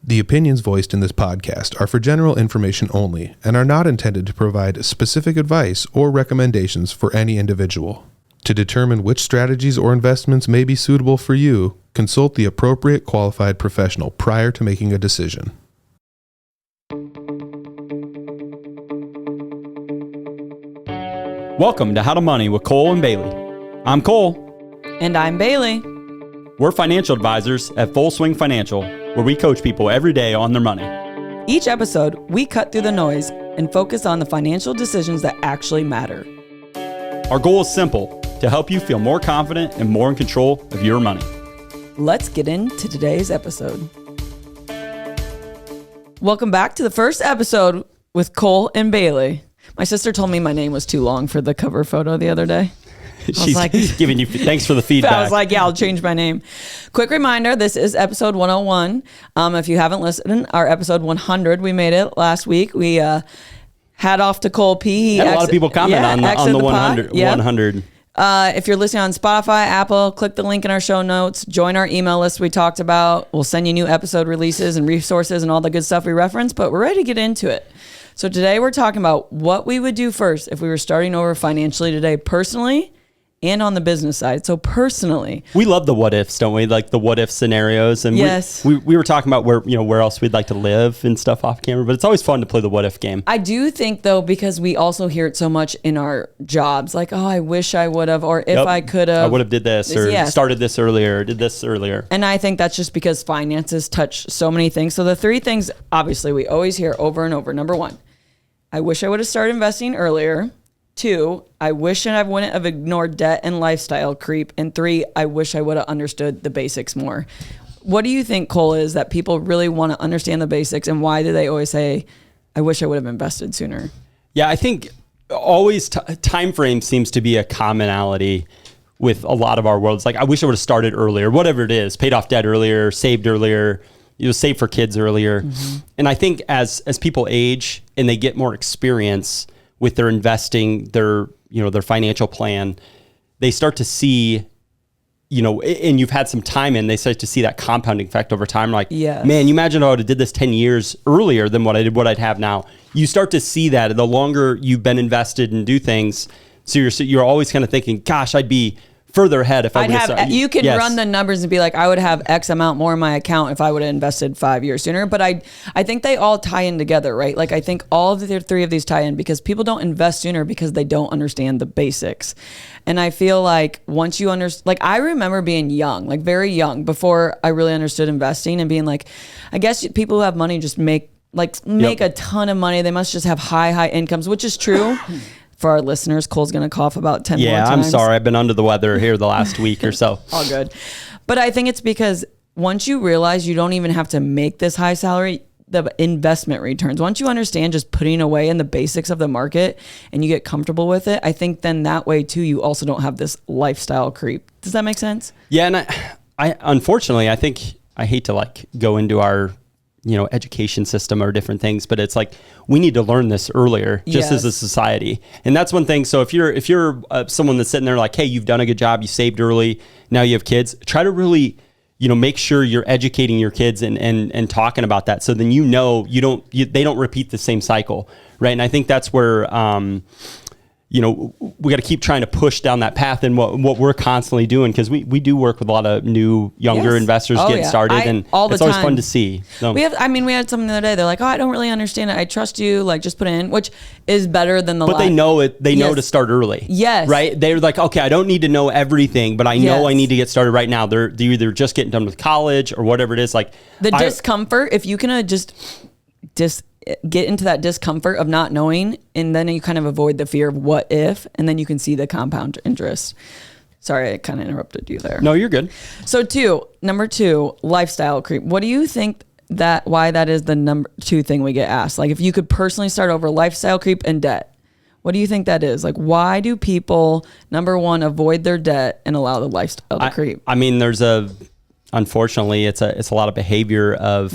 The opinions voiced in this podcast are for general information only and are not intended to provide specific advice or recommendations for any individual. To determine which strategies or investments may be suitable for you, consult the appropriate qualified professional prior to making a decision. Welcome to How to Money with Cole and Baileigh. I'm Cole. And I'm Baileigh. We're financial advisors at Full Swing Financial, where we coach people every day on their money. Each episode, we cut through the noise and focus on the financial decisions that actually matter. Our goal is simple, to help you feel more confident and more in control of your money. Let's get into today's episode. Welcome back to the first episode with Cole and Baileigh. My sister told me my name was too long for the cover photo the other day. She's like, giving you thanks for the feedback. I was like, yeah, I'll change my name. Quick reminder, this is episode 101. If you haven't listened, our episode 100, we made it last week. We had off to Cole P. He had a lot of people comment on the 100. Yep. 100. If you're listening on Spotify, Apple, click the link in our show notes. Join our email list we talked about. We'll send you new episode releases and resources and all the good stuff we reference, but we're ready to get into it. So today we're talking about what we would do first if we were starting over financially today, personally and on the business side. So personally, we love the what ifs, don't we? Like the what if scenarios. And yes, we were talking about where else we'd like to live and stuff off camera, but it's always fun to play the what if game. I do think though, because we also hear it so much in our jobs, like, oh, I wish I would have, or if I could have, I would have did this, or started this earlier, or did this earlier. And I think that's just because finances touch so many things. So the three things, obviously, we always hear over and over. Number one, I wish I would have started investing earlier. 2, I wish I wouldn't have ignored debt and lifestyle creep. And 3, I wish I would have understood the basics more. What do you think, Cole, is that people really want to understand the basics, and why do they always say, I wish I would have invested sooner? Yeah, I think always time frame seems to be a commonality with a lot of our worlds. Like, I wish I would have started earlier, whatever it is, paid off debt earlier, saved earlier, save for kids earlier. Mm-hmm. And I think as people age and they get more experience with their investing, their financial plan, they start to see, and you've had some time in, they start to see that compounding effect over time. Like, yes. Man, you imagine I would have did this 10 years earlier than what I'd have now. You start to see that the longer you've been invested and do things. So you're always kind of thinking, gosh, I'd be further ahead if I would have started. You can run the numbers and be like, I would have X amount more in my account if I would have invested 5 years sooner. But I think they all tie in together, right? Like, I think all of the three of these tie in because people don't invest sooner because they don't understand the basics. And I feel like once you understand, like, I remember being young, like very young, before I really understood investing and being like, I guess people who have money just make a ton of money. They must just have high incomes, which is true. For our listeners, Cole's going to cough about 10 more times. Yeah, I'm sorry. I've been under the weather here the last week or so. All good. But I think it's because once you realize you don't even have to make this high salary, the investment returns. Once you understand just putting away in the basics of the market and you get comfortable with it, I think then that way too, you also don't have this lifestyle creep. Does that make sense? Yeah. And I unfortunately, I think I hate to go into our education system or different things, but it's like, we need to learn this earlier just as a society. And that's one thing. So if you're someone that's sitting there like, hey, you've done a good job, you saved early, now you have kids, try to really, make sure you're educating your kids and talking about that. So then, they don't repeat the same cycle. Right. And I think that's where, we got to keep trying to push down that path and what we're constantly doing, because we do work with a lot of new, younger investors getting started, and it's always fun to see. So. We had something the other day. They're like, oh, I don't really understand it. I trust you. Like, just put it in, which is better than the. But they know it. They know to start early. Yes. Right. They're like, okay, I don't need to know everything, but I know I need to get started right now. They're either just getting done with college or whatever it is. Like the discomfort. If you can just get into that discomfort of not knowing, and then you kind of avoid the fear of what if, and then you can see the compound interest. Sorry, I kind of interrupted you there. No, you're good. So number 2, lifestyle creep. What do you think why that is the number 2 thing we get asked? Like, if you could personally start over, lifestyle creep and debt, what do you think that is? Like, why do people, number 1, avoid their debt and allow the lifestyle to creep? I mean, unfortunately, it's a lot of behavior of,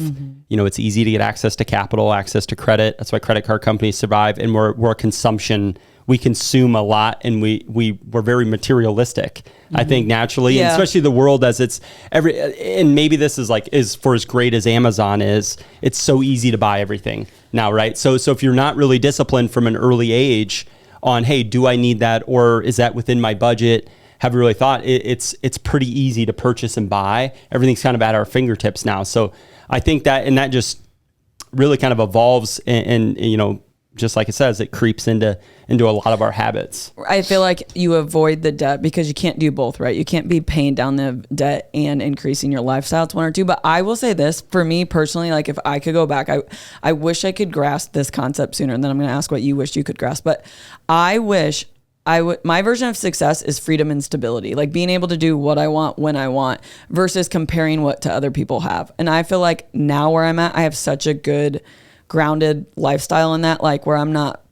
it's easy to get access to capital, access to credit. That's why credit card companies survive. And we're a consumption we consume a lot and we're very materialistic. I think naturally, and especially the world as it's and maybe this is for as great as Amazon is, it's so easy to buy everything now, right? So if you're not really disciplined from an early age on, hey, do I need that? Or is that within my budget? Have you really thought it's pretty easy to purchase and buy. Everything's kind of at our fingertips now. So I think that just really kind of evolves and just like it says, it creeps into a lot of our habits. I feel like you avoid the debt because you can't do both, right? You can't be paying down the debt and increasing your lifestyle. It's one or two. But I will say this, for me personally, like if I could go back, I wish I could grasp this concept sooner. And then I'm going to ask what you wish you could grasp. But I wish my version of success is freedom and stability, like being able to do what I want when I want versus comparing what to other people have. And I feel like now where I'm at, I have such a good grounded lifestyle in that, like where I'm not,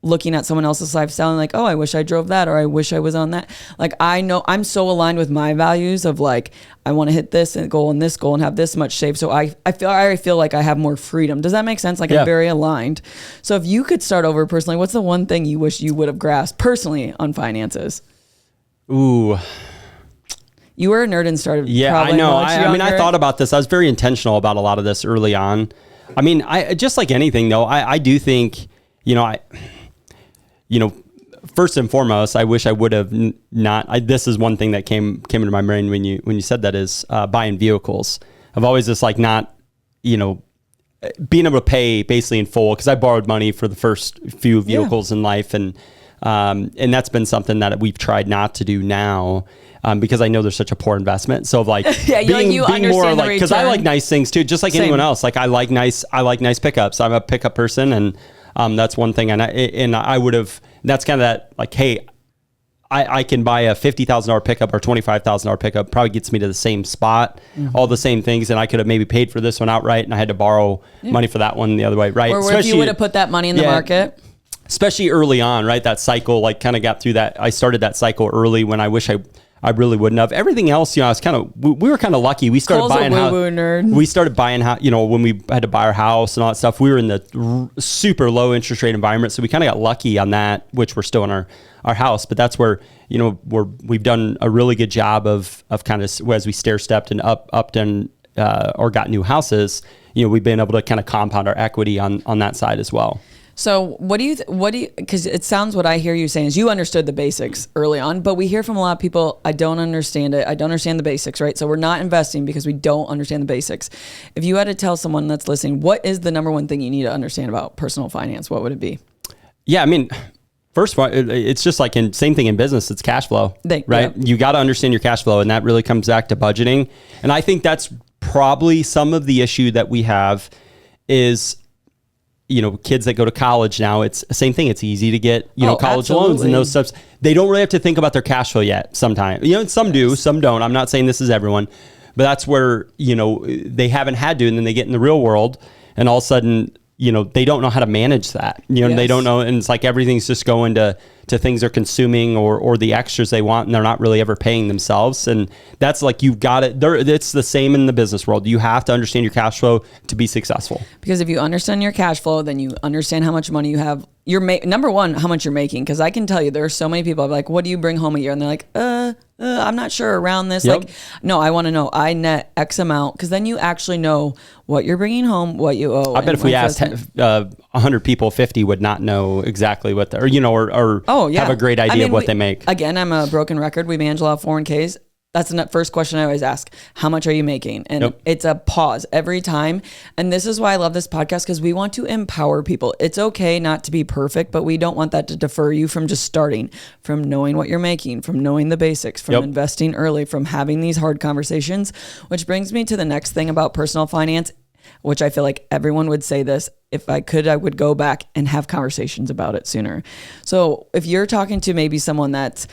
looking at someone else's lifestyle and like, oh, I wish I drove that, or I wish I was on that. Like, I know I'm so aligned with my values of like, I want to hit this goal and this goal and have this much saved. So I feel like I have more freedom. Does that make sense? Like, I'm very aligned. So if you could start over personally, what's the one thing you wish you would have grasped personally on finances? Ooh. You were a nerd and started. Yeah, I know. I thought about this. I was very intentional about a lot of this early on. I mean, I just like anything though. I do think, first and foremost, I wish I would have this is one thing that came into my brain when you said that is buying vehicles. I've always just like not, being able to pay basically in full, because I borrowed money for the first few vehicles in life, and that's been something that we've tried not to do now. Because I know there's such a poor investment. So like being more like, because I like nice things too, just like anyone else. Like I like nice pickups. I'm a pickup person, and that's one thing. And I would have. That's kind of that like, hey, I can buy a $50,000 pickup or $25,000 pickup. Probably gets me to the same spot, all the same things, and I could have maybe paid for this one outright, and I had to borrow money for that one the other way, right? Or if you would have put that money in the market. Especially early on, right? That cycle, like kind of got through that. I started that cycle early when I wish I really wouldn't have. Everything else, I was we were kind of lucky. We started buying house. We started buying house, when we had to buy our house and all that stuff. We were in the super low interest rate environment, so we kind of got lucky on that, which we're still in our house. But that's where we've done a really good job of kind of as we stair stepped and upped and or got new houses. We've been able to kind of compound our equity on that side as well. So what do you, because it sounds, what I hear you saying is you understood the basics early on, but we hear from a lot of people, I don't understand it. I don't understand the basics, right? So we're not investing because we don't understand the basics. If you had to tell someone that's listening, what is the number one thing you need to understand about personal finance? What would it be? Yeah, I mean, first of all, it's just like same thing in business. It's cash flow, right? Yeah. You got to understand your cash flow, and that really comes back to budgeting. And I think that's probably some of the issue that we have is, kids that go to college now, it's the same thing. It's easy to get, college loans and those stuff. They don't really have to think about their cash flow yet sometimes. Some do, some don't. I'm not saying this is everyone, but that's where, they haven't had to, and then they get in the real world and all of a sudden, they don't know how to manage that. They don't know. And it's like everything's just going to things they're consuming or the extras they want, and they're not really ever paying themselves. And that's like, you've got it. It's the same in the business world. You have to understand your cash flow to be successful. Because if you understand your cash flow, then you understand how much money you have. Number one, how much you're making. Because I can tell you, there are so many people like, what do you bring home a year? And they're like, I'm not sure around this. Yep. Like, no, I want to know. I net X amount, because then you actually know what you're bringing home, what you owe. I bet if we asked 100 people, 50 would not know exactly what have a great idea of what they make. Again, I'm a broken record. We manage a lot of 401ks. That's the first question I always ask. How much are you making? And it's a pause every time. And this is why I love this podcast, because we want to empower people. It's okay not to be perfect, but we don't want that to defer you from just starting, from knowing what you're making, from knowing the basics, from investing early, from having these hard conversations, which brings me to the next thing about personal finance, which I feel like everyone would say this. If I could, I would go back and have conversations about it sooner. So if you're talking to maybe someone that's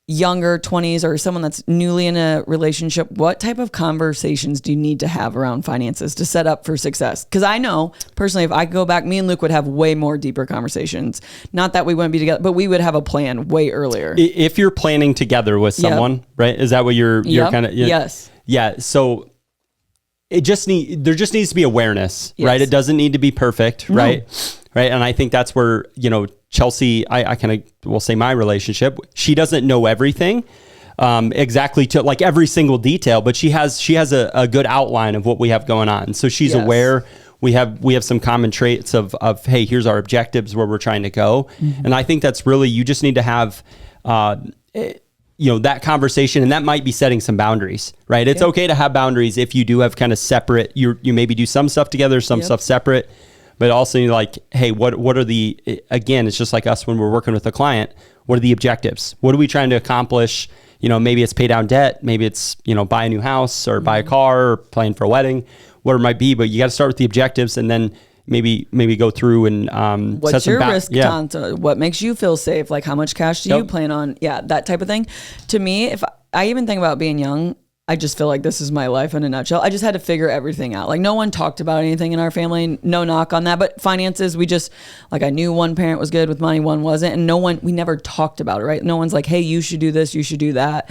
younger, 20s, or someone that's newly in a relationship, what type of conversations do you need to have around finances to set up for success? Because I know personally, if I could go back, me and Luke would have way more deeper conversations. Not that we wouldn't be together, but we would have a plan way earlier. If you're planning together with someone, right? Is that what you're kind of? Yes. Yeah. So there just needs to be awareness, right? It doesn't need to be perfect, right? right? And I think that's where, Chelsea, I kind of will say my relationship, she doesn't know everything exactly to like every single detail, but she has a good outline of what we have going on. So she's aware. We have some common traits of, hey, here's our objectives where we're trying to go. And I think that's really, you just need to have, that conversation, and that might be setting some boundaries, right? It's okay to have boundaries if you do have kind of separate, you maybe do some stuff together, some stuff separate, but also you're like, hey, what are again, it's just like us when we're working with a client, what are the objectives? What are we trying to accomplish? Maybe it's pay down debt, maybe it's, buy a new house or buy a car or plan for a wedding, whatever it might be, but you got to start with the objectives and then maybe go through and what's your risk tolerance? What makes you feel safe? Like how much cash do you plan on? Yeah, that type of thing. To me, if I even think about being young, I just feel like this is my life in a nutshell. I just had to figure everything out. Like no one talked about anything in our family. No knock on that, but finances, we just like I knew one parent was good with money, one wasn't, and we never talked about it. Right? No one's like, hey, you should do this, you should do that.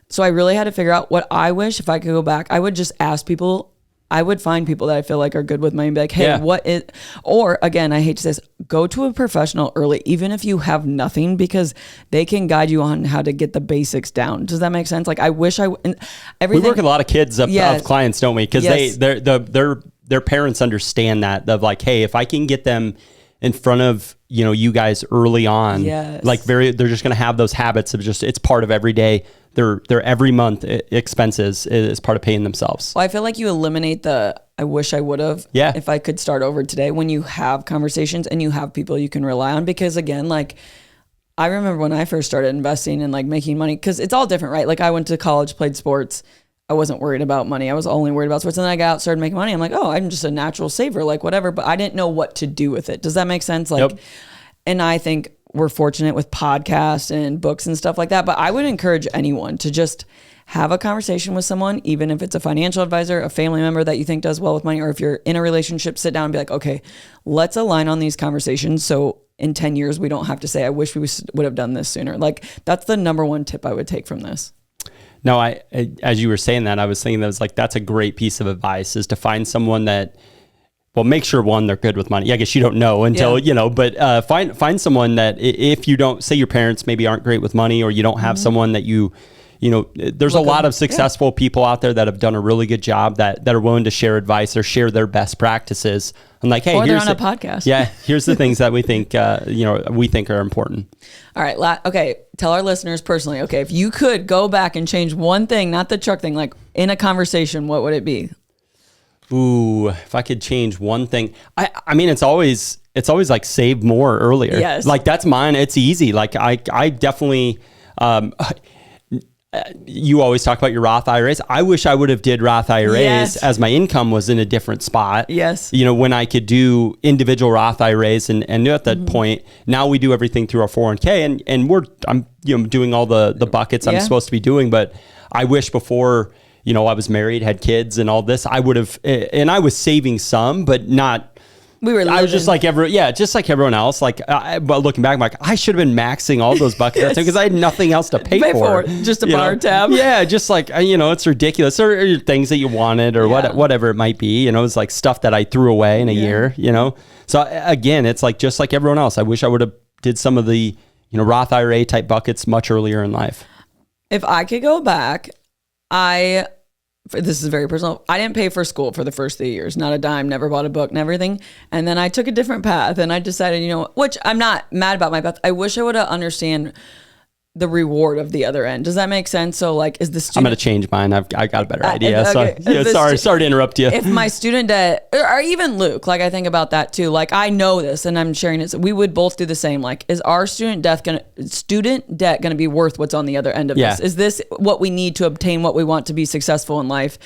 So I really had to figure out what I wish if I could go back. I would just ask people. I would find people that I feel like are good with money and be like, hey, what is, or again, I hate to say this, go to a professional early, even if you have nothing, because they can guide you on how to get the basics down. Does that make sense? Like I wish everything. We work with a lot of kids of clients, don't we? Because their parents understand that of like, hey, if I can get them in front of, you guys early on, like they're just going to have those habits of just, it's part of every day. Their every month expenses is part of paying themselves. Well, I feel like you eliminate I wish I would have. Yeah. If I could start over today, when you have conversations and you have people you can rely on, because again, like I remember when I first started investing and like making money, because it's all different, right? Like I went to college, played sports. I wasn't worried about money. I was only worried about sports. And then I got out, started making money. I'm like, oh, I'm just a natural saver, like whatever. But I didn't know what to do with it. Does that make sense? Like, and I think we're fortunate with podcasts and books and stuff like that. But I would encourage anyone to just have a conversation with someone, even if it's a financial advisor, a family member that you think does well with money, or if you're in a relationship, sit down and be like, okay, let's align on these conversations. So in 10 years, we don't have to say, I wish we would have done this sooner. Like that's the number one tip I would take from this. No, I as you were saying that, I was thinking that was like, that's a great piece of advice, is to find someone that, well, make sure one, they're good with money. I guess you don't know until, but find someone that if you don't, say your parents maybe aren't great with money, or you don't have someone that there's a lot of successful people out there that have done a really good job that are willing to share advice or share their best practices. I'm like, hey, or they're on a podcast. Yeah. Here's the things that we think, we think are important. All right. Okay. Tell our listeners personally, okay, if you could go back and change one thing, not the truck thing, like in a conversation, what would it be? Ooh, if I could change one thing, I mean, it's always like save more earlier. Yes. Like that's mine. It's easy. Like I definitely, you always talk about your Roth IRAs. I wish I would have did Roth IRAs as my income was in a different spot. Yes. When I could do individual Roth IRAs and at that point, now we do everything through our 401k and I'm doing all the buckets I'm supposed to be doing. But I wish before, I was married, had kids and all this, I would have, and I was saving some, but not, I was just like everyone else. Like, but looking back, I'm like, I should have been maxing all those buckets because I had nothing else to pay for. Just a bar tab. Yeah, just like it's ridiculous. Or things that you wanted, or whatever it might be. It's like stuff that I threw away in a year. So again, it's like just like everyone else. I wish I would have did some of the Roth IRA type buckets much earlier in life. If I could go back, this is very personal. I didn't pay for school for the first 3 years, not a dime, never bought a book and everything. And then I took a different path and I decided, which I'm not mad about my path. I wish I would have understand the reward of the other end. Does that make sense? So like, is the student... I'm going to change mine. I got a better idea. Okay. Sorry to interrupt you. If my student debt, or even Luke, like I think about that too. Like I know this and I'm sharing it. So we would both do the same. Like, is our student debt going to be worth what's on the other end of this? Is this what we need to obtain what we want to be successful in life?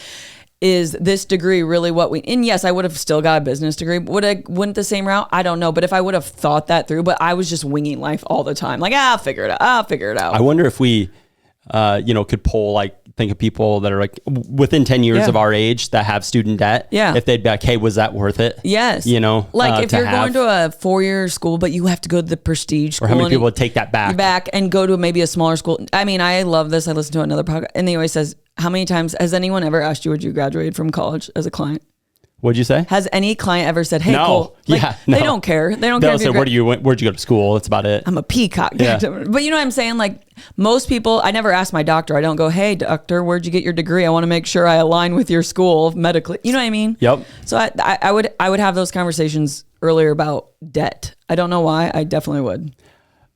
Is this degree really what and yes, I would have still got a business degree. Wouldn't the same route? I don't know. But if I would have thought that through, but I was just winging life all the time. Like, I'll figure it out. I wonder if we, could poll, like, think of people that are like within 10 years of our age that have student debt. Yeah. If they'd be like, hey, was that worth it? Yes. Like if you're going to a 4-year school, but you have to go to the prestige school. Or how many people would take that back and go to maybe a smaller school. I mean, I love this. I listened to another podcast and they always says, how many times has anyone ever asked you, would you graduate from college as a client? What'd you say? Has any client ever said, "Hey, No. Cole"? Like, Yeah, no. They don't care. They don't They'll care. say, where'd you go to school? That's about it. I'm a peacock. Yeah. But you know what I'm saying? Like most people, I never ask my doctor. I don't go, "Hey, doctor, where'd you get your degree? I want to make sure I align with your school medically." You know what I mean? Yep. So I would have those conversations earlier about debt. I don't know why. I definitely would.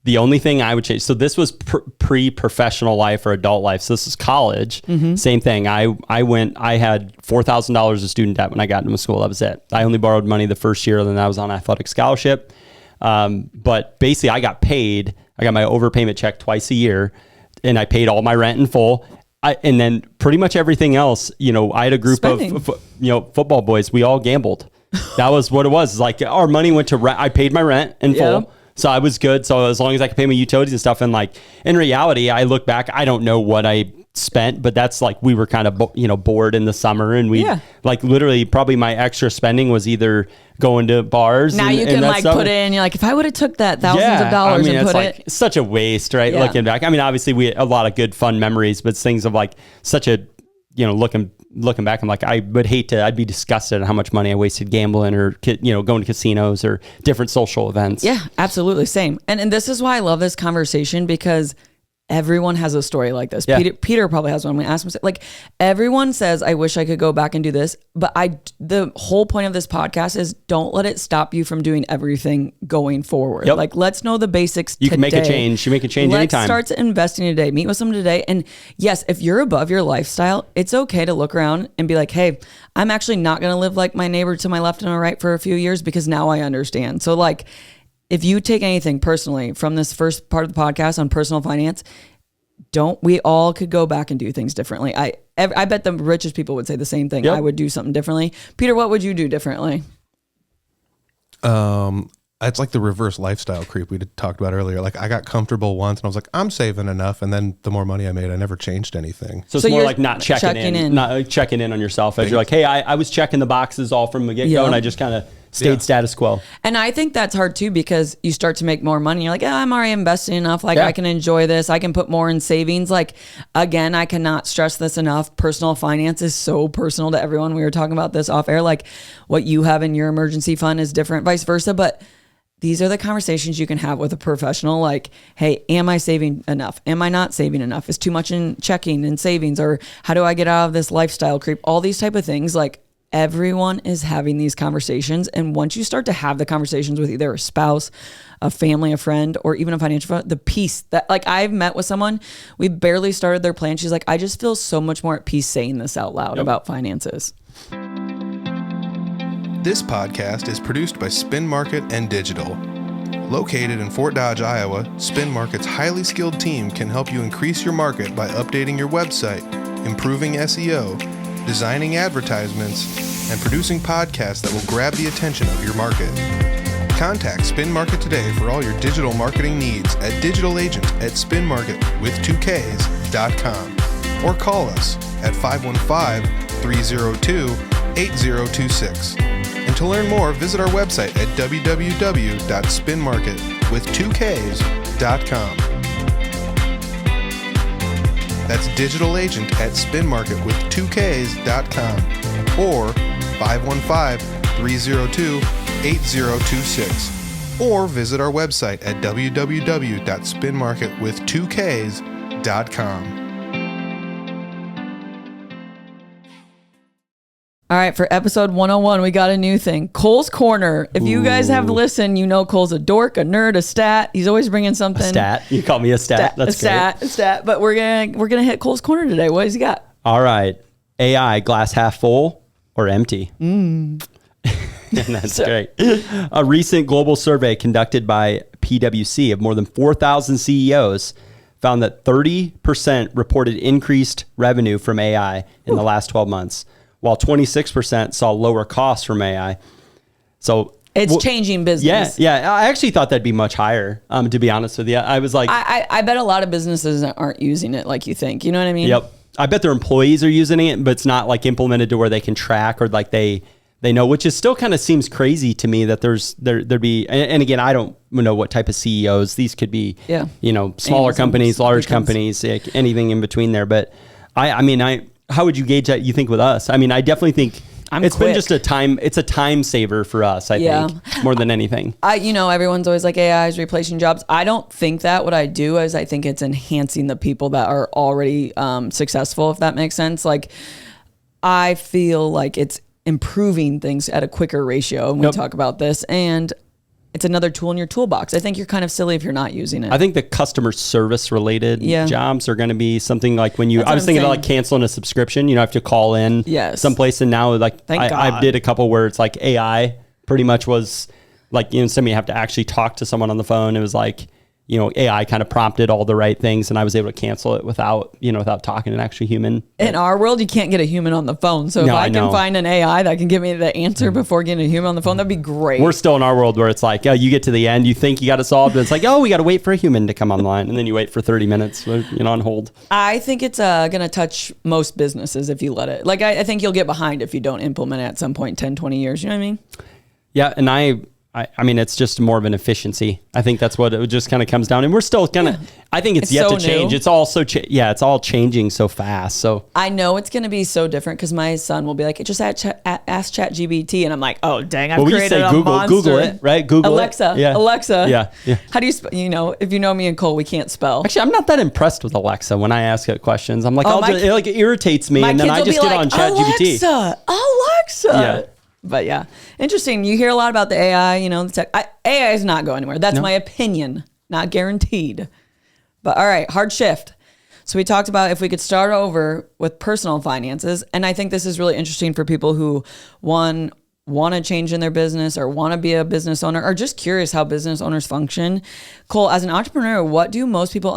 The only thing I would change, so this was pre-professional life or adult life. So this is college. Same thing. I had $4,000 of student debt when I got into school. That was it. I only borrowed money the first year, and then I was on athletic scholarship. But basically I got paid. I got my overpayment check twice a year, and I paid all my rent in full. And then pretty much everything else, I had a group Spending. of football boys. We all gambled. That was what it was. It's like our money went to rent. I paid my rent in full. Yep. So I was good. So as long as I could pay my utilities and stuff, and like in reality, I look back, I don't know what I spent, but that's like we were kind of bored in the summer, and we like literally probably my extra spending was either going to bars. Now you can like put in. You're like, if I would have took that thousands of dollars and put it, it's such a waste, right? Yeah. Looking back, I mean, obviously we had a lot of good fun memories, but it's things of like such a looking back, I'm like, I'd be disgusted at how much money I wasted gambling or, going to casinos or different social events. Yeah, absolutely. Same. And this is why I love this conversation, because everyone has a story like this. Yeah. Peter probably has one. We ask him, like, everyone says, I wish I could go back and do this. But the whole point of this podcast is don't let it stop you from doing everything going forward. Yep. Like, let's know the basics You today. can make a change. You make a change Let's anytime. start investing today. Meet with someone today. And yes, if you're above your lifestyle, it's okay to look around and be like, hey, I'm actually not going to live like my neighbor to my left and my right for a few years, because now I understand. So like, if you take anything personally from this first part of the podcast on personal finance, we all could go back and do things differently. I bet the richest people would say the same thing. Yep. I would do something differently. Peter, what would you do differently? It's like the reverse lifestyle creep we talked about earlier. Like I got comfortable once and I was like, I'm saving enough. And then the more money I made, I never changed anything. So it's more like not checking in, not checking in on yourself as you're like, hey, I was checking the boxes all from the get-go, and I just kind of stayed status quo. And I think that's hard too, because you start to make more money. You're like, I'm already investing enough. Like I can enjoy this. I can put more in savings. Like, again, I cannot stress this enough. Personal finance is so personal to everyone. We were talking about this off air. Like what you have in your emergency fund is different, vice versa. But these are the conversations you can have with a professional. Like, hey, am I saving enough? Am I not saving enough? Is too much in checking and savings? Or how do I get out of this lifestyle creep? All these type of things. Like, everyone is having these conversations. And once you start to have the conversations with either a spouse, a family, a friend, or even a financial friend, the peace that, like, I've met with someone, we barely started their plan. She's like, I just feel so much more at peace saying this out loud about finances. This podcast is produced by Spin Market and Digital. Located in Fort Dodge, Iowa, Spin Market's highly skilled team can help you increase your market by updating your website, improving SEO, designing advertisements, and producing podcasts that will grab the attention of your market. Contact Spin Market today for all your digital marketing needs at digitalagent@spinmarket.com or call us at 515-302-8026. And to learn more, visit our website at www.spinmarket.com. That's digitalagent@spinmarket.com or 515-302-8026. Or visit our website at www.spinmarket.com. All right, for episode 101, we got a new thing. Cole's Corner. If you guys have listened, you know Cole's a dork, a nerd, a stat. He's always bringing something. A stat. You call me a stat. That's great. A stat. But we're gonna hit Cole's Corner today. What has he got? All right. AI, glass half full or empty? And that's great. A recent global survey conducted by PwC of more than 4,000 CEOs found that 30% reported increased revenue from AI in the last 12 months. While 26% saw lower costs from AI. So it's changing business. Yeah. I actually thought that'd be much higher, to be honest with you. I was like... I bet a lot of businesses aren't using it like you think. You know what I mean? Yep. I bet their employees are using it, but it's not like implemented to where they can track or like they know, which is still kind of seems crazy to me that there'd be... And again, I don't know what type of CEOs. These could be, smaller companies, large companies, anything in between there. But I mean, how would you gauge that, you think, with us? I mean, I definitely think It's been just it's a time saver for us, I think, more than anything. Everyone's always like AI is replacing jobs. I don't think that. What I do is I think it's enhancing the people that are already successful, if that makes sense. Like, I feel like it's improving things at a quicker ratio. And we talk about this, and it's another tool in your toolbox. I think you're kind of silly if you're not using it. I think the customer service related jobs are going to be something like when I was thinking about like canceling a subscription, I have to call in someplace, and now like I did a couple where it's like AI pretty much was like, somebody have to actually talk to someone on the phone. It was like, AI kind of prompted all the right things, and I was able to cancel it without talking to an actual human. In our world, you can't get a human on the phone. So if I can find an AI that can give me the answer before getting a human on the phone, that'd be great. We're still in our world where it's like, you get to the end, you think you got it solved, and it's like, we got to wait for a human to come online, and then you wait for 30 minutes, on hold. I think it's going to touch most businesses if you let it. Like, I think you'll get behind if you don't implement it at some point, 10, 20 years. You know what I mean? Yeah, and I mean, it's just more of an efficiency. I think that's what it just kind of comes down. And we're still kind of, I think it's yet to change. New. It's all it's all changing so fast. So I know it's going to be so different because my son will be like, just ask ChatGPT. And I'm like, oh, dang, I've created a monster. Google it, right? Google Alexa, it. Yeah. Alexa. Yeah. How do you if you know me and Cole, we can't spell. Actually, I'm not that impressed with Alexa when I ask it questions. I'm like, it irritates me. And then I just get on ChatGPT. Alexa. Yeah. But yeah, interesting. You hear a lot about the AI, the tech. AI is not going anywhere. That's my opinion, not guaranteed. But all right, hard shift. So we talked about if we could start over with personal finances. And I think this is really interesting for people who, want to change in their business or want to be a business owner or just curious how business owners function. Cole, as an entrepreneur, what do most people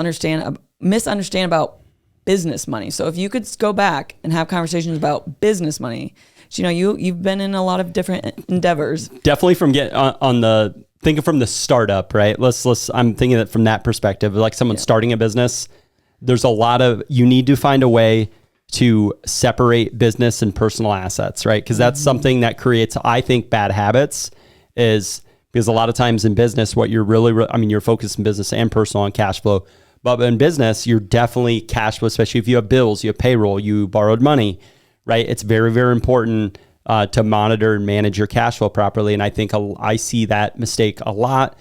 misunderstand about business money? So if you could go back and have conversations about business money, you've been in a lot of different endeavors. Definitely from thinking from the startup, right? I'm thinking that from that perspective, like someone starting a business, there's you need to find a way to separate business and personal assets, right? Because that's something that creates, I think, bad habits is because a lot of times in business, what you're you're focused in business and personal on cash flow, but in business, you're definitely cash flow, especially if you have bills, you have payroll, you borrowed money. Right, it's very, very important to monitor and manage your cash flow properly. And I think I see that mistake a lot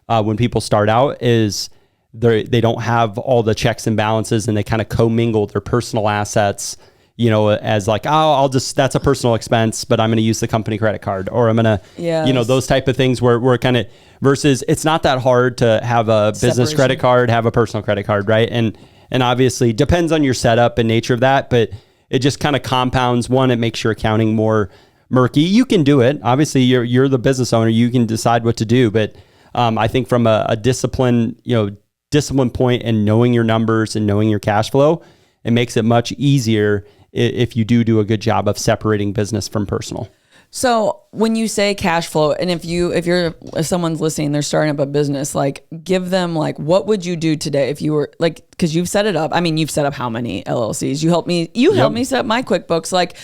when people start out is they don't have all the checks and balances, and they kind of commingle their personal assets, as like, that's a personal expense, but I'm going to use the company credit card, or I'm going to, those type of things where we're kind of versus it's not that hard to have a business credit card, have a personal credit card, right? And obviously depends on your setup and nature of that, but it just kind of compounds. One, it makes your accounting more murky. You can do it. Obviously, you're the business owner. You can decide what to do. But I think from a discipline point and knowing your numbers and knowing your cash flow, it makes it much easier if you do a good job of separating business from personal. So when you say cash flow, and if someone's listening, they're starting up a business, like give them like, what would you do today if you were like, cause you've set it up. I mean, you've set up how many LLCs? You helped me set up my QuickBooks. Like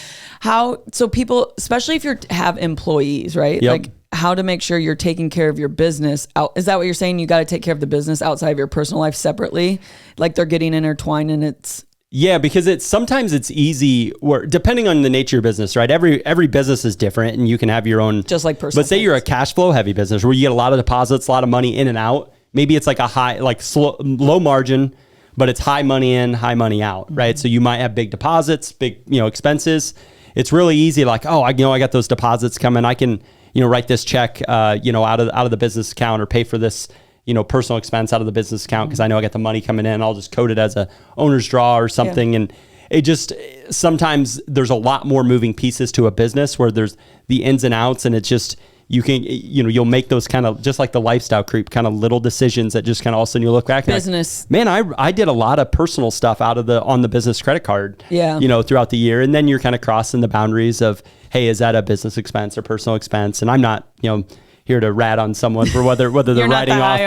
so people, especially if you have employees, right? Yep. Like how to make sure you're taking care of your business out. Is that what you're saying? You got to take care of the business outside of your personal life separately. Like they're getting intertwined and it's. Yeah, because sometimes it's easy, depending on the nature of your business, right? Every business is different, and you can have your own. Just like personal. But say you're a cash flow heavy business where you get a lot of deposits, a lot of money in and out. Maybe it's like a high, like low margin, but it's high money in, high money out, right? So you might have big deposits, big expenses. It's really easy, like I got those deposits coming. I can write this check out of the business account or pay for this. Personal expense out of the business account because I know I got the money coming in. I'll just code it as a owner's draw or something. Yeah. And it just, sometimes there's a lot more moving pieces to a business where there's the ins and outs, and it's just, you'll make those kind of, just like the lifestyle creep, kind of little decisions that just kind of all of a sudden you look back business. And like, man, I did a lot of personal stuff on the business credit card, yeah. Throughout the year. And then you're kind of crossing the boundaries of, hey, is that a business expense or personal expense? And I'm not, here to rat on someone for whether they're writing off,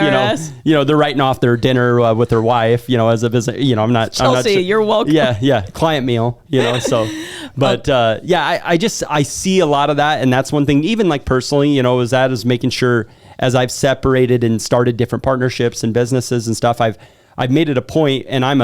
they're writing off their dinner with their wife, as a business, I'm not. Chelsea, you're welcome. Yeah. Client meal, so, but I see a lot of that. And that's one thing, even like personally, is making sure as I've separated and started different partnerships and businesses and stuff, I've made it a point, and I'm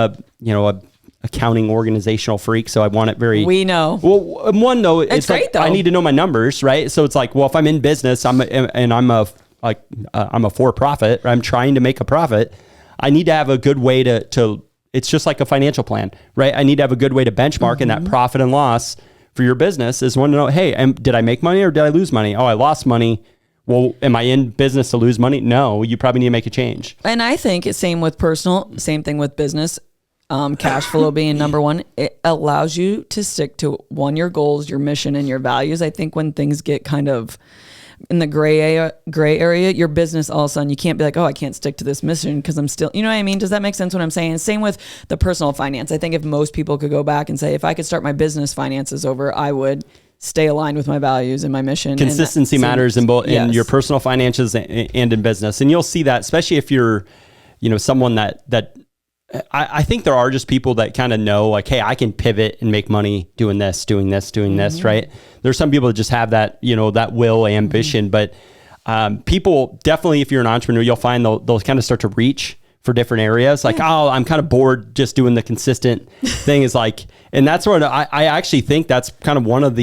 accounting organizational freak. So I want it very, We know. well, one though, it's great, like, though. I need to know my numbers, right? So it's like, well, if I'm in business, I'm a for-profit, I'm trying to make a profit. I need to have a good way to it's just like a financial plan, right? I need to have a good way to benchmark, and that profit and loss for your business is one to know, hey, did I make money or did I lose money? Oh, I lost money. Well, am I in business to lose money? No, you probably need to make a change. And I think it's same with personal, same thing with business. Cash flow being number one, it allows you to stick to your goals, your mission, and your values. I think when things get kind of in the gray area, your business, all of a sudden you can't be like, oh, I can't stick to this mission because I'm still, you know what I mean? Does that make sense what I'm saying? Same with the personal finance. I think if most people could go back and say, if I could start my business finances over, I would stay aligned with my values and my mission. Consistency matters in both, in your personal finances and in business. And you'll see that, especially if you're, someone that I think there are just people that kind of know, like, hey, I can pivot and make money doing this, right? There's some people that just have that, that will, ambition, but people definitely, if you're an entrepreneur, you'll find they'll kind of start to reach for different areas. Like, oh, I'm kind of bored just doing the consistent thing, is like, and that's what I actually think that's kind of one of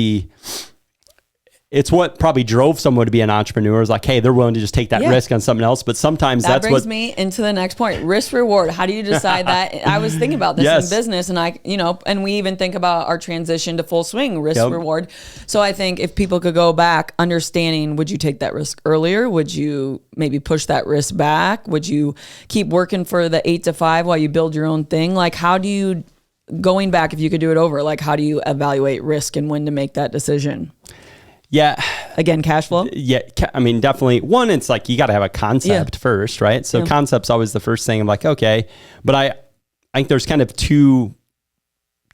it's what probably drove someone to be an entrepreneur, is like, hey, they're willing to just take that risk on something else. But sometimes that brings me into the next point, risk reward. How do you decide that? I was thinking about this in business, and and we even think about our transition to full swing, risk reward. So I think if people could go back, understanding, would you take that risk earlier? Would you maybe push that risk back? Would you keep working for the 8 to 5 while you build your own thing? Like, how do you, going back, if you could do it over, like, how do you evaluate risk and when to make that decision? Yeah. Again, cash flow? Yeah. I mean, definitely. One, it's like, you got to have a concept first, right? So concept's always the first thing. I'm like, okay. But I think there's kind of two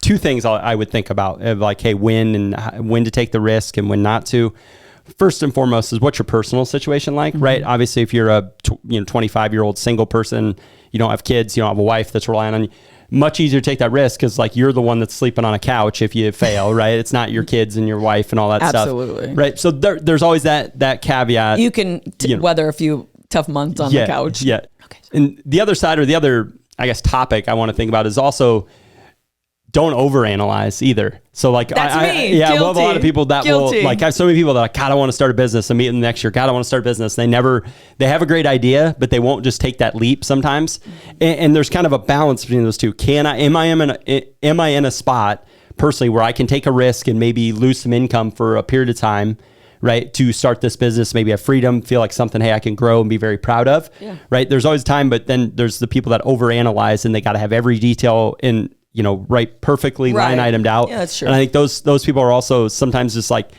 things I would think about, of like, hey, when to take the risk and when not to. First and foremost is, what's your personal situation like, right? Obviously, if you're a 25-year-old single person, you don't have kids, you don't have a wife that's relying on you, much easier to take that risk, because like, you're the one that's sleeping on a couch if you fail, right? It's not your kids and your wife and all that stuff. Absolutely. Right. So there's always that caveat. You can weather a few tough months on the couch. Yeah. Okay. And the other side, or the other, I guess, topic I want to think about is also, don't overanalyze either. So like, that's me. Yeah, well, a lot of people that will, like, I have so many people that are like, God, I want to start a business. I'm meeting next year. God, I want to start a business. They have a great idea, but they won't just take that leap sometimes. And there's kind of a balance between those two. Am I in a spot personally where I can take a risk and maybe lose some income for a period of time, right, to start this business, maybe have freedom, feel like something, hey, I can grow and be very proud of, right? There's always time, but then there's the people that overanalyze, and they got to have every detail in, right, perfectly line itemed out. Yeah, that's true. And I think those people are also sometimes just like,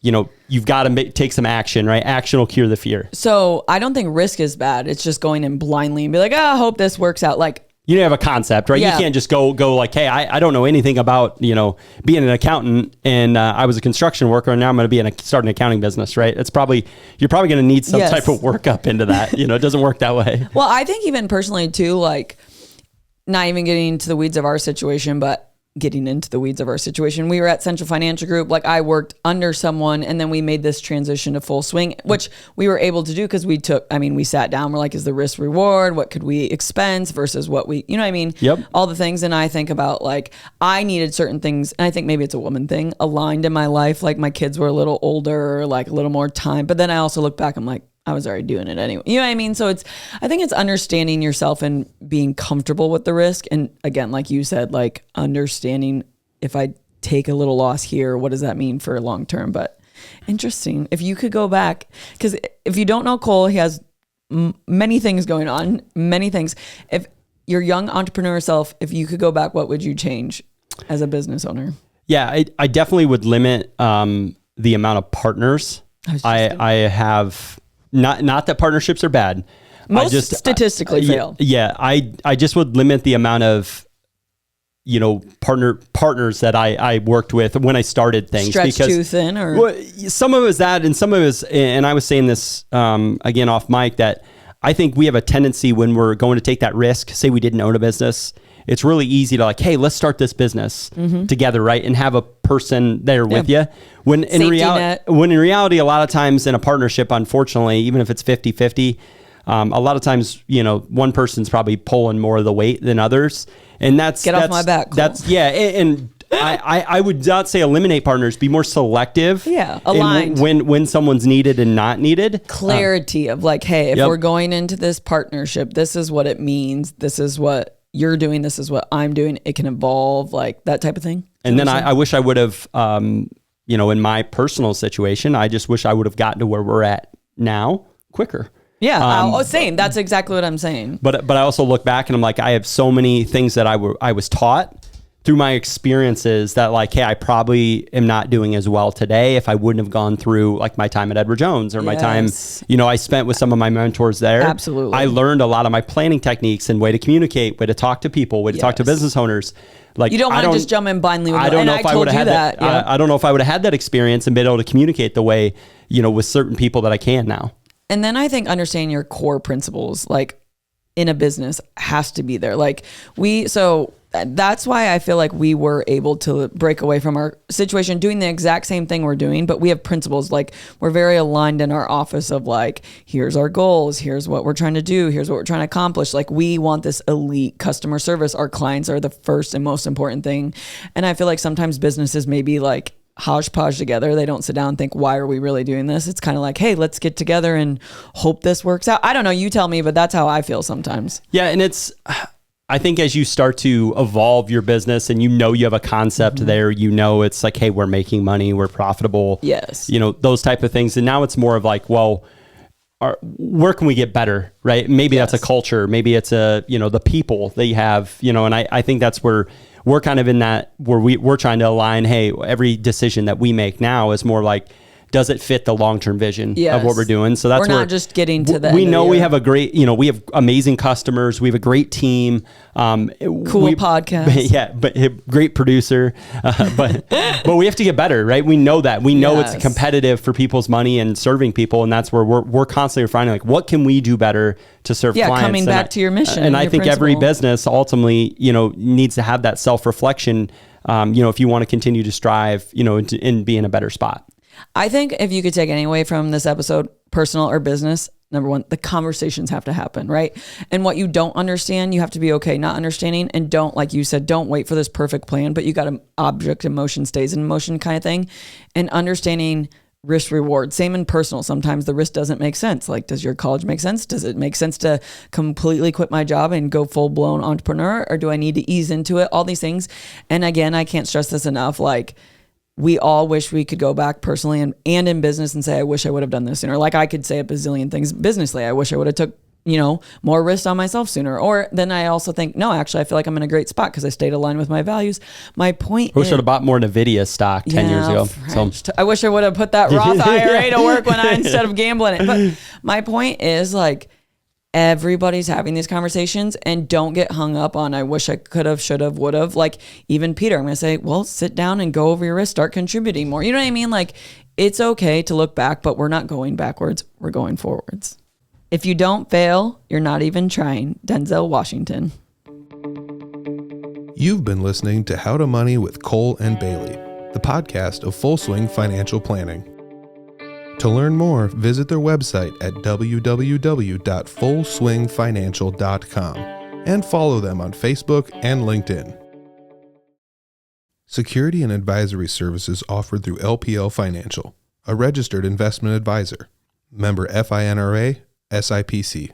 you've got to take some action, right? Action will cure the fear. So I don't think risk is bad. It's just going in blindly and be like, I hope this works out. Like, you have a concept, right? Yeah. You can't just go like, hey, I don't know anything about, being an accountant, and I was a construction worker, and now I'm going to start an accounting business, right? You're probably going to need some type of workup into that. It doesn't work that way. Well, I think even personally too, like, not even getting into the weeds of our situation, but getting into the weeds of our situation. We were at Central Financial Group. Like, I worked under someone, and then we made this transition to full swing, which we were able to do because we sat down. We're like, is the risk reward? What could we expense versus what we, you know what I mean? Yep. All the things. And I think about, like, I needed certain things, and I think maybe it's a woman thing, aligned in my life. Like, my kids were a little older, like a little more time. But then I also look back, I'm like, I was already doing it anyway. You know what I mean? So I think it's understanding yourself and being comfortable with the risk. And again, like you said, like, understanding, if I take a little loss here, what does that mean for long term? But interesting. If you could go back, because if you don't know Cole, he has many things going on, many things. If your young entrepreneur self, if you could go back, what would you change as a business owner? Yeah, I definitely would limit the amount of partners. I have. Not that partnerships are bad. Most statistically fail. Yeah, I just would limit the amount of, partners that I worked with when I started things. Stretched too thin, or? Well, some of it was that, and some of it was, and I was saying this again off mic, that I think we have a tendency when we're going to take that risk, say we didn't own a business, it's really easy to like, hey, let's start this business together, right? And have a person there with you. When in reality, a lot of times in a partnership, unfortunately, even if it's 50-50, A lot of times, one person's probably pulling more of the weight than others. And that's off my back. Cole. That's and I would not say eliminate partners, be more selective. Yeah. Aligned. When someone's needed and not needed. Clarity of like, hey, if we're going into this partnership, this is what it means. This is what you're doing. This is what I'm doing. It can evolve, like that type of thing. And then I wish I would have, in my personal situation, I just wish I would have gotten to where we're at now quicker. Yeah, same. That's exactly what I'm saying. But I also look back and I'm like, I have so many things that I was taught through my experiences that like, hey, I probably am not doing as well today if I wouldn't have gone through like my time at Edward Jones or my time, I spent with some of my mentors there. Absolutely. I learned a lot of my planning techniques and way to communicate, way to talk to people, way to talk to business owners. Like you don't want to just jump in blindly. I don't know if I would have had that. I don't know if I would have had that experience and been able to communicate the way, with certain people that I can now. And then I think understanding your core principles, like in a business, has to be there. Like that's why I feel like we were able to break away from our situation doing the exact same thing we're doing, but we have principles. Like we're very aligned in our office of like, here's our goals. Here's what we're trying to do. Here's what we're trying to accomplish. Like we want this elite customer service. Our clients are the first and most important thing. And I feel like sometimes businesses maybe like hodgepodge together. They don't sit down and think, why are we really doing this? It's kind of like, hey, let's get together and hope this works out. I don't know. You tell me, but that's how I feel sometimes. Yeah. And I think as you start to evolve your business and you have a concept there, it's like, hey, we're making money, we're profitable. Yes. Those type of things. And now it's more of like, well, where can we get better? Right. Maybe that's a culture. Maybe it's the people that you have, and I think that's where we're kind of in that where we're trying to align, hey, every decision that we make now is more like, does it fit the long-term vision of what we're doing? So that's we're not just getting to that. We know we have a great, we have amazing customers. We have a great team. Cool podcast. Yeah, but great producer. But we have to get better, right? We know that. We know it's competitive for people's money and serving people, and that's where we're constantly refining. Like, what can we do better to serve clients? Yeah, coming back to your mission. And I think every business ultimately, needs to have that self-reflection. If you want to continue to strive, and be in a better spot. I think if you could take any away from this episode, personal or business, number one, the conversations have to happen, right? And what you don't understand, you have to be okay not understanding. And don't, like you said, don't wait for this perfect plan, but you got an object in motion stays in motion kind of thing. And understanding risk reward, same in personal. Sometimes the risk doesn't make sense. Like, does your college make sense? Does it make sense to completely quit my job and go full blown entrepreneur? Or do I need to ease into it? All these things. And again, I can't stress this enough. Like, we all wish we could go back personally and in business and say, I wish I would have done this sooner. Like I could say a bazillion things businessly. I wish I would have took, more risk on myself sooner. Or then I also think, no, actually, I feel like I'm in a great spot because I stayed aligned with my values. My point I wish I would have bought more NVIDIA stock 10 years ago. So I wish I would have put that Roth IRA to work instead of gambling it. But my point is like, everybody's having these conversations and don't get hung up on, I wish I could have, should have, would have. Like even Peter, I'm going to say, well, sit down and go over your risk, start contributing more. You know what I mean? Like it's okay to look back, but we're not going backwards. We're going forwards. If you don't fail, you're not even trying. Denzel Washington. You've been listening to How to Money with Cole and Baileigh, the podcast of Full Swing Financial Planning. To learn more, visit their website at www.fullswingfinancial.com and follow them on Facebook and LinkedIn. Security and advisory services offered through LPL Financial, a registered investment advisor. Member FINRA, SIPC.